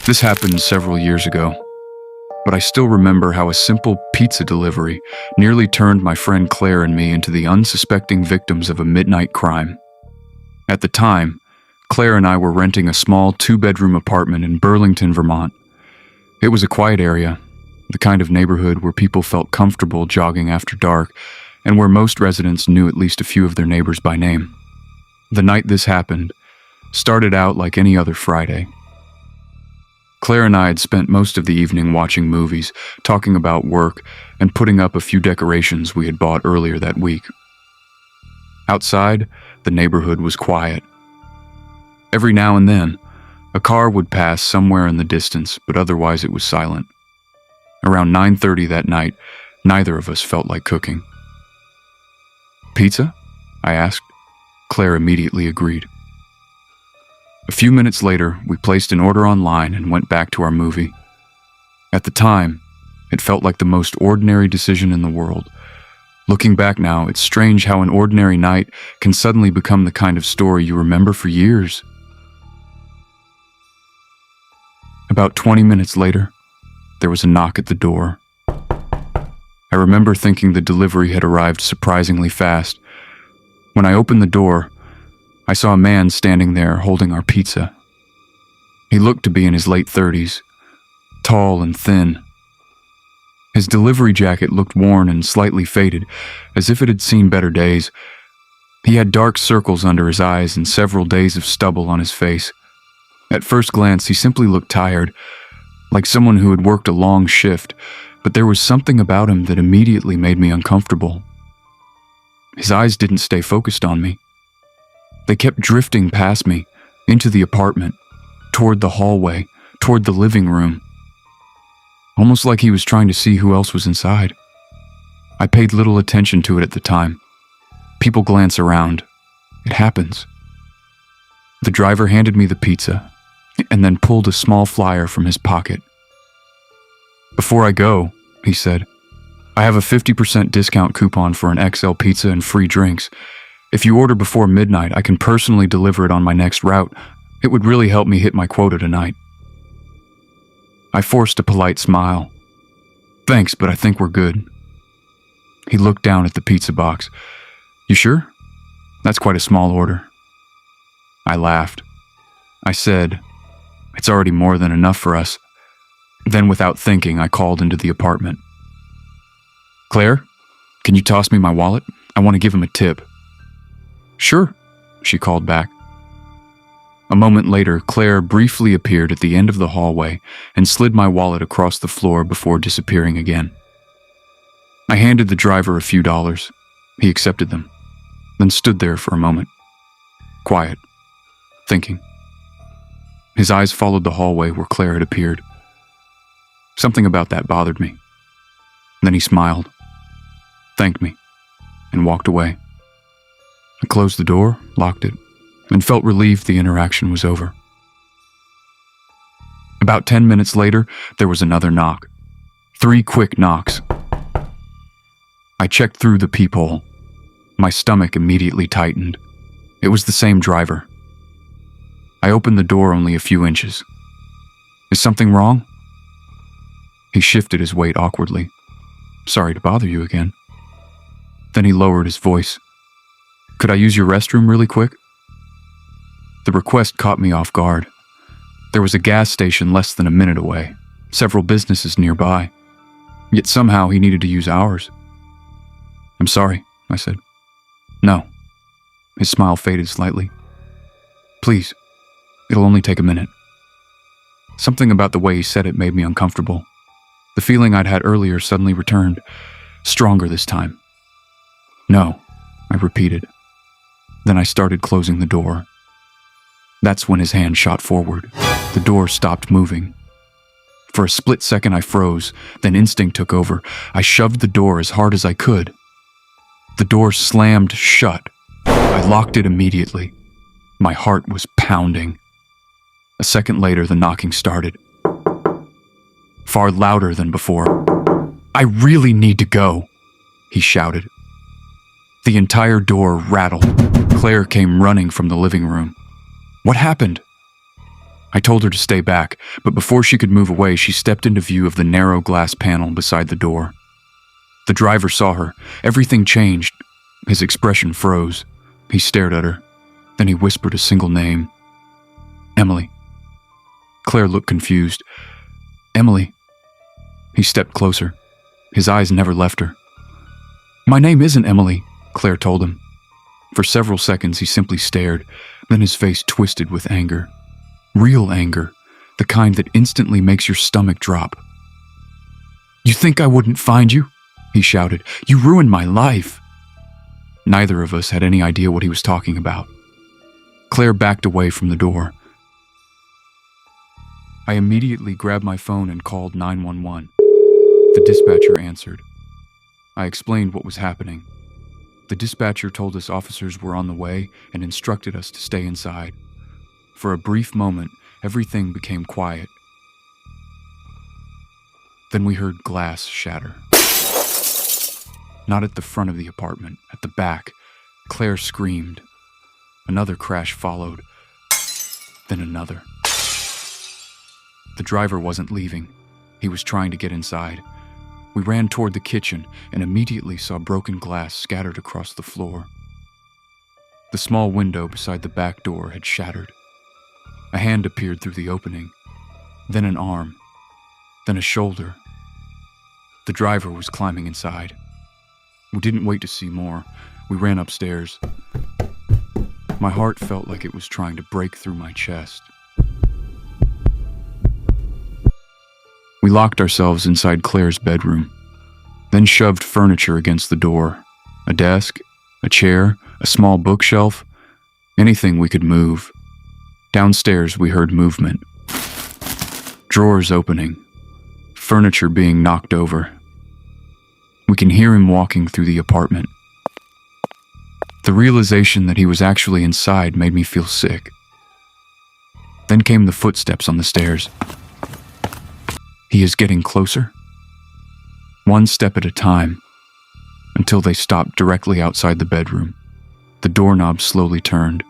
This happened several years ago, but I still remember how a simple pizza delivery nearly turned my friend Claire and me into the unsuspecting victims of a midnight crime. At the time, Claire and I were renting a small two-bedroom apartment in Burlington, Vermont. It was a quiet area, the kind of neighborhood where people felt comfortable jogging after dark, and where most residents knew at least a few of their neighbors by name. The night this happened started out like any other Friday. Claire and I had spent most of the evening watching movies, talking about work, and putting up a few decorations we had bought earlier that week. Outside, the neighborhood was quiet. Every now and then, a car would pass somewhere in the distance, but otherwise it was silent. Around 9:30 that night, neither of us felt like cooking. "Pizza?" I asked. Claire immediately agreed. A few minutes later, we placed an order online and went back to our movie. At the time, it felt like the most ordinary decision in the world. Looking back now, it's strange how an ordinary night can suddenly become the kind of story you remember for years. About 20 minutes later, there was a knock at the door. I remember thinking the delivery had arrived surprisingly fast. When I opened the door, I saw a man standing there holding our pizza. He looked to be in his late 30s, tall and thin. His delivery jacket looked worn and slightly faded, as if it had seen better days. He had dark circles under his eyes and several days of stubble on his face. At first glance, he simply looked tired, like someone who had worked a long shift, but there was something about him that immediately made me uncomfortable. His eyes didn't stay focused on me. They kept drifting past me, into the apartment, toward the hallway, toward the living room. Almost like he was trying to see who else was inside. I paid little attention to it at the time. People glance around. It happens. The driver handed me the pizza, and then pulled a small flyer from his pocket. "Before I go," he said, "I have a 50% discount coupon for an XL pizza and free drinks. If you order before midnight, I can personally deliver it on my next route. It would really help me hit my quota tonight." I forced a polite smile. "Thanks, but I think we're good." He looked down at the pizza box. "You sure? That's quite a small order." I laughed. I said, "It's already more than enough for us." Then, without thinking, I called into the apartment. "Claire, can you toss me my wallet? I want to give him a tip." "Sure," she called back. A moment later, Claire briefly appeared at the end of the hallway and slid my wallet across the floor before disappearing again. I handed the driver a few dollars. He accepted them, then stood there for a moment, quiet, thinking. His eyes followed the hallway where Claire had appeared. Something about that bothered me. Then he smiled, thanked me, and walked away. I closed the door, locked it, and felt relieved the interaction was over. About 10 minutes later, there was another knock. 3 quick knocks. I checked through the peephole. My stomach immediately tightened. It was the same driver. I opened the door only a few inches. "Is something wrong?" He shifted his weight awkwardly. "Sorry to bother you again." Then he lowered his voice. "Could I use your restroom really quick?" The request caught me off guard. There was a gas station less than a minute away, several businesses nearby. Yet somehow he needed to use ours. "I'm sorry," I said. "No." His smile faded slightly. "Please, it'll only take a minute." Something about the way he said it made me uncomfortable. The feeling I'd had earlier suddenly returned, stronger this time. "No," I repeated. Then I started closing the door. That's when his hand shot forward. The door stopped moving. For a split second I froze, then instinct took over. I shoved the door as hard as I could. The door slammed shut. I locked it immediately. My heart was pounding. A second later, the knocking started. Far louder than before. "I really need to go," he shouted. The entire door rattled. Claire came running from the living room. "What happened?" I told her to stay back, but before she could move away, she stepped into view of the narrow glass panel beside the door. The driver saw her. Everything changed. His expression froze. He stared at her. Then he whispered a single name. Emily. Claire looked confused. Emily. He stepped closer. His eyes never left her. My name isn't Emily, Claire told him. For several seconds he simply stared, then his face twisted with anger. Real anger, the kind that instantly makes your stomach drop. You think I wouldn't find you? He shouted. You ruined my life. Neither of us had any idea what he was talking about. Claire backed away from the door. I immediately grabbed my phone and called 911. The dispatcher answered. I explained what was happening. The dispatcher told us officers were on the way and instructed us to stay inside. For a brief moment, everything became quiet. Then we heard glass shatter. Not at the front of the apartment, at the back. Claire screamed. Another crash followed. Then another. The driver wasn't leaving. He was trying to get inside. We ran toward the kitchen and immediately saw broken glass scattered across the floor. The small window beside the back door had shattered. A hand appeared through the opening, then an arm, then a shoulder. The driver was climbing inside. We didn't wait to see more. We ran upstairs. My heart felt like it was trying to break through my chest. We locked ourselves inside Claire's bedroom, then shoved furniture against the door. A desk, a chair, a small bookshelf, anything we could move. Downstairs we heard movement. Drawers opening, furniture being knocked over. We can hear him walking through the apartment. The realization that he was actually inside made me feel sick. Then came the footsteps on the stairs. He is getting closer. One step at a time, until they stopped directly outside the bedroom. The doorknob slowly turned.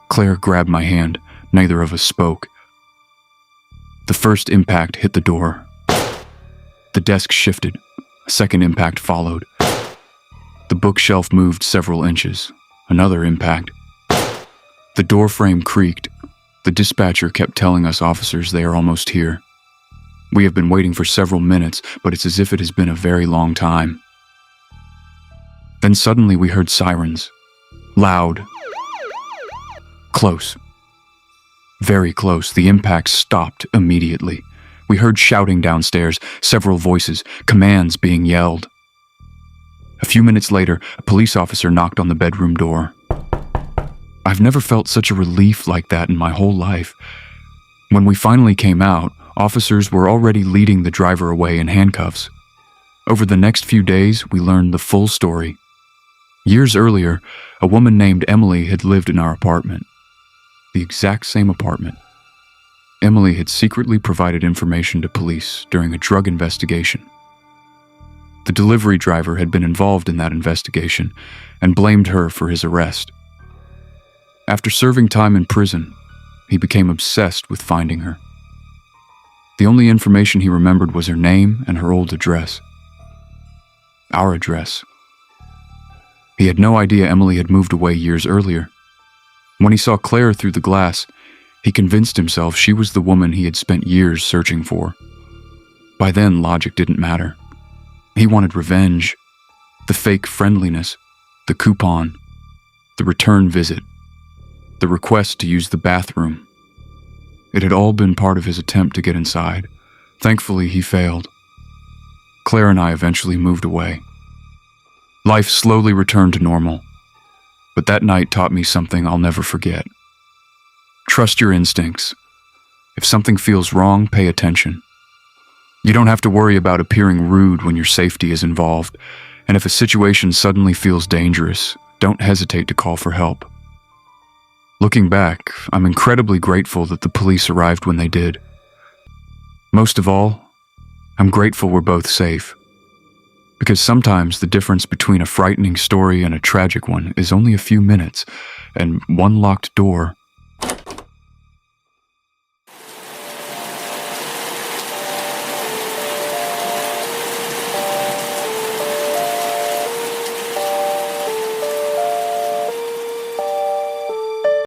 Claire grabbed my hand. Neither of us spoke. The first impact hit the door. The desk shifted. A second impact followed. The bookshelf moved several inches. Another impact. The door frame creaked. The dispatcher kept telling us officers they are almost here. We have been waiting for several minutes, but it's as if it has been a very long time. Then suddenly we heard sirens. Loud. Close. Very close. The impact stopped immediately. We heard shouting downstairs, several voices, commands being yelled. A few minutes later, a police officer knocked on the bedroom door. I've never felt such a relief like that in my whole life. When we finally came out, officers were already leading the driver away in handcuffs. Over the next few days, we learned the full story. Years earlier, a woman named Emily had lived in our apartment. The exact same apartment. Emily had secretly provided information to police during a drug investigation. The delivery driver had been involved in that investigation and blamed her for his arrest. After serving time in prison, he became obsessed with finding her. The only information he remembered was her name and her old address. Our address. He had no idea Emily had moved away years earlier. When he saw Claire through the glass, he convinced himself she was the woman he had spent years searching for. By then, logic didn't matter. He wanted revenge, the fake friendliness, the coupon, the return visit, the request to use the bathroom. It had all been part of his attempt to get inside. Thankfully, he failed. Claire and I eventually moved away. Life slowly returned to normal, but that night taught me something I'll never forget. Trust your instincts. If something feels wrong, pay attention. You don't have to worry about appearing rude when your safety is involved, and if a situation suddenly feels dangerous, don't hesitate to call for help. Looking back, I'm incredibly grateful that the police arrived when they did. Most of all, I'm grateful we're both safe. Because sometimes the difference between a frightening story and a tragic one is only a few minutes, and one locked door